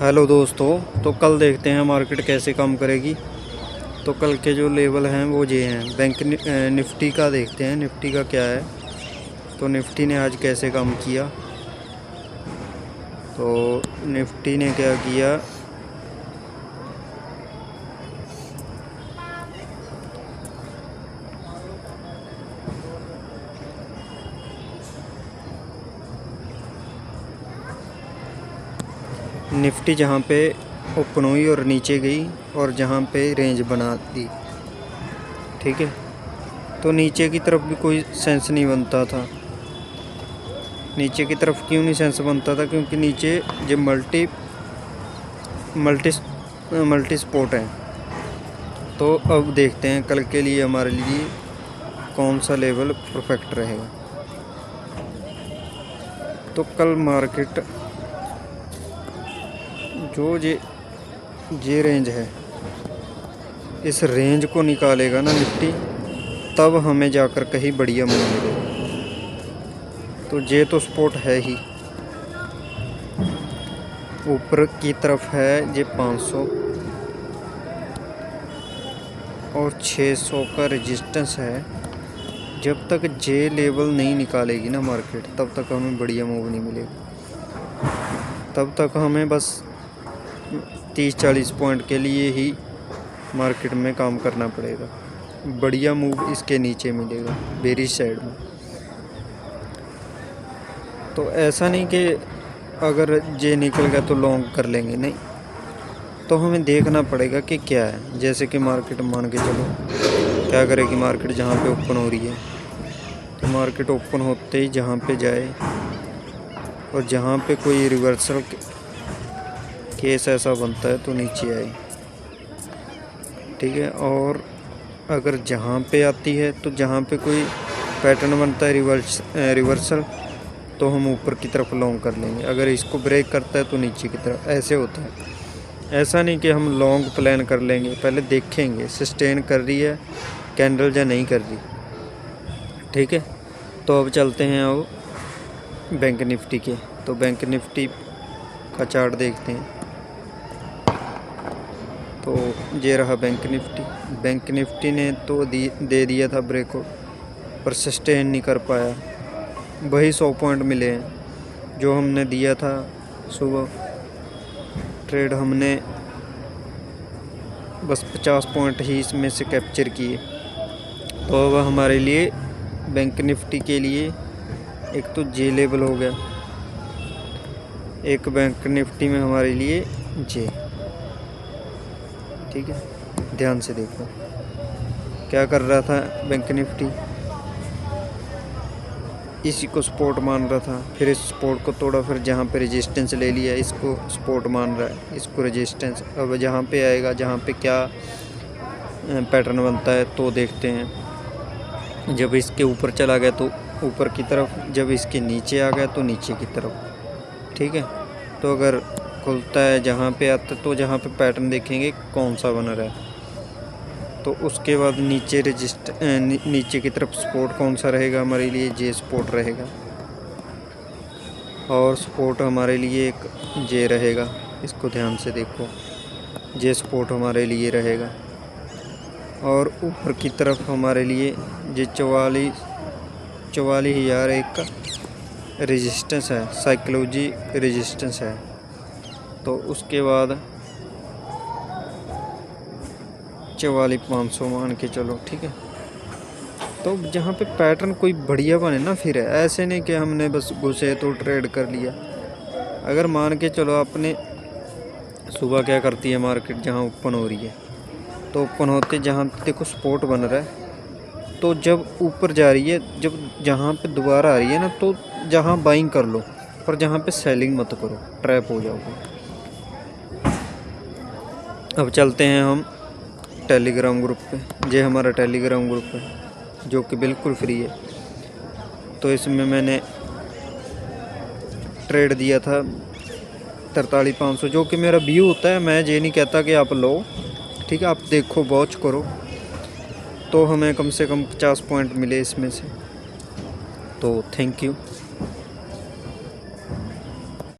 Hello दोस्तों, तो कल देखते हैं मार्केट कैसे काम करेगी। तो कल के जो लेवल हैं वो ये हैं। बैंक निफ्टी का देखते हैं, निफ्टी का क्या है। तो निफ्टी ने आज कैसे काम किया। तो निफ्टी ने क्या किया, निफ्टी जहाँ पे ओपन हुई और नीचे गई और जहाँ पे रेंज बना दी, ठीक है। तो नीचे की तरफ भी कोई सेंस नहीं बनता था। नीचे की तरफ क्यों नहीं सेंस बनता था, क्योंकि नीचे जो मल्टी स्पॉट हैं। तो अब देखते हैं कल के लिए हमारे लिए कौन सा लेवल परफेक्ट रहेगा। तो कल मार्केट जो ये रेंज है, इस रेंज को निकालेगा ना निफ्टी, तब हमें जाकर कहीं बढ़िया मूव मिलेगा। तो ये तो स्पॉट है ही, ऊपर की तरफ है ये 500 और 600 का रेजिस्टेंस है। जब तक जे लेवल नहीं निकालेगी ना मार्केट, तब तक हमें बढ़िया मूव नहीं मिलेगा। तब तक हमें बस 30-40 पॉइंट के लिए ही मार्केट में काम करना पड़ेगा। बढ़िया मूव इसके नीचे मिलेगा, बेरिश साइड में। तो ऐसा नहीं कि अगर जे निकल गया तो लॉन्ग कर लेंगे, नहीं। तो हमें देखना पड़ेगा कि क्या है। जैसे कि मार्केट मान के चलो क्या करेगी, मार्केट जहाँ पे ओपन हो रही है, तो मार्केट ओपन होते ही जहाँ पे जाए और जहाँ पे कोई रिवर्सल केस ऐसा बनता है तो नीचे आए, ठीक है। और अगर जहाँ पे आती है तो जहाँ पे कोई पैटर्न बनता है रिवर्सल, तो हम ऊपर की तरफ लॉन्ग कर लेंगे। अगर इसको ब्रेक करता है तो नीचे की तरफ। ऐसे होता है। ऐसा नहीं कि हम लॉन्ग प्लान कर लेंगे, पहले देखेंगे सस्टेन कर रही है कैंडल या नहीं कर रही, ठीक है। तो अब चलते हैं अब बैंक निफ्टी के। तो बैंक निफ्टी का चार्ट देखते हैं। तो ये रहा बैंक निफ्टी। बैंक निफ्टी ने तो दे दिया था ब्रेकआउट, पर सस्टेन नहीं कर पाया। वही 100 पॉइंट मिले हैं जो हमने दिया था सुबह। ट्रेड हमने बस 50 पॉइंट ही इसमें से कैप्चर किए। तो अब हमारे लिए बैंक निफ्टी के लिए एक तो जे लेवल हो गया, एक बैंक निफ्टी में हमारे लिए जे, ठीक है। ध्यान से देखो क्या कर रहा था बैंक निफ्टी। इसी को सपोर्ट मान रहा था, फिर इस सपोर्ट को तोड़ा, फिर जहाँ पे रेजिस्टेंस ले लिया इसको सपोर्ट मान रहा है, इसको रेजिस्टेंस। अब जहाँ पे आएगा, जहाँ पे क्या पैटर्न बनता है तो देखते हैं। जब इसके ऊपर चला गया तो ऊपर की तरफ, जब इसके नीचे आ गया तो नीचे की तरफ, ठीक है। तो अगर खुलता है जहाँ पे आता है तो जहाँ पे पैटर्न देखेंगे कौन सा बन रहा है, तो उसके बाद नीचे नीचे की तरफ सपोर्ट कौन सा रहेगा हमारे लिए, जे सपोर्ट रहेगा। और सपोर्ट हमारे लिए एक जे रहेगा, इसको ध्यान से देखो, जे सपोर्ट हमारे लिए रहेगा। और ऊपर की तरफ हमारे लिए जे 44,001 का रेजिस्टेंस है, साइकोलॉजी रेजिस्टेंस है। तो उसके बाद 44,500 मान के चलो, ठीक है। तो जहाँ पे पैटर्न कोई बढ़िया बने ना, फिर है। ऐसे नहीं कि हमने बस घुसे तो ट्रेड कर लिया। अगर मान के चलो आपने सुबह क्या करती है मार्केट, जहाँ ओपन हो रही है तो ओपन होते जहाँ देखो सपोर्ट बन रहा है, तो जब ऊपर जा रही है, जब जहाँ पे दोबारा आ रही है ना, तो जहाँ बाइंग कर लो, पर जहाँ पे सेलिंग मत करो, ट्रैप हो जाओगे। अब चलते हैं हम टेलीग्राम ग्रुप पे। ये हमारा टेलीग्राम ग्रुप है जो कि बिल्कुल फ्री है। तो इसमें मैंने ट्रेड दिया था 43,500, जो कि मेरा व्यू होता है। मैं ये नहीं कहता कि आप लो, ठीक है, आप देखो, वॉच करो। तो हमें कम से कम 50 पॉइंट मिले इसमें से। तो थैंक यू।